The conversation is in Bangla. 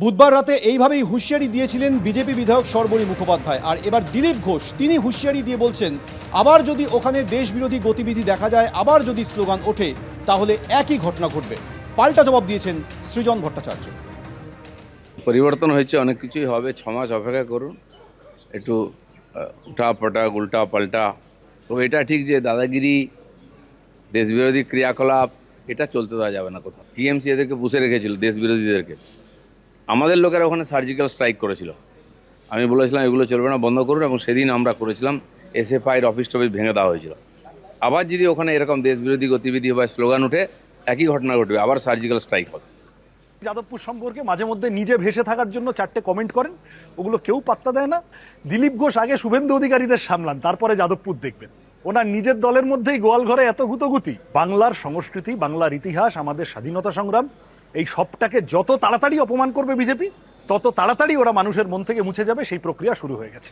বুধবার রাতে এইভাবেই হুঁশিয়ারি দিয়েছিলেন বিজেপি বিধায়ক শর্বরী মুখোপাধ্যায়। আর এবার দিলীপ ঘোষ তিনি হুঁশিয়ারি দিয়ে বলছেন, আবার যদি ওখানে দেশবিরোধী গতিবিধি দেখা যায়, আবার যদি স্লোগান ওঠে, তাহলে একই ঘটনা ঘটবে। পাল্টা জবাব দিয়েছেন সৃজন ভট্টাচার্য। পরিবর্তন হয়েছে, অনেক কিছুই হবে, 6 মাস অপেক্ষা করুন। একটু উঠা পাল্টা উল্টা পাল্টা, তো এটা ঠিক যে দাদাগিরি দেশবিরোধী ক্রিয়াকলাপ এটা চলতে দেওয়া যাবে না কোথাও। টিএমসি এদেরকে পুষে রেখেছিল, দেশবিরোধীদেরকে। আমাদের লোকেরা ওখানে সার্জিক্যাল স্ট্রাইক করেছিল। আমি বলেছিলাম এগুলো চলবে না, বন্ধ করুন, এবং সেদিন আমরা করেছিলাম। এসএফআইয়ের অফিস টফিস ভেঙে দেওয়া হয়েছিল। আবার যদি ওখানে এরকম দেশবিরোধী গতিবিধি বা স্লোগান উঠে, একই ঘটনা ঘটবে, আবার সার্জিক্যাল স্ট্রাইক হবে। যাদবপুর সম্পর্কে মাঝে মধ্যে নিজে ভেসে থাকার জন্য 4টে কমেন্ট করেন, ওগুলো কেউ পাত্তা দেয় না। দিলীপ ঘোষ আগে শুভেন্দু অধিকারীদের সামলান, তারপরে যাদবপুর দেখবেন। ওনার নিজের দলের মধ্যেই গোয়াল ঘরে এত গুতগুতি। বাংলার সংস্কৃতি, বাংলার ইতিহাস, আমাদের স্বাধীনতা সংগ্রাম, এই সবটাকে যত তাড়াতাড়ি অপমান করবে বিজেপি, তত তাড়াতাড়ি ওরা মানুষের মন থেকে মুছে যাবে। সেই প্রক্রিয়া শুরু হয়ে গেছে।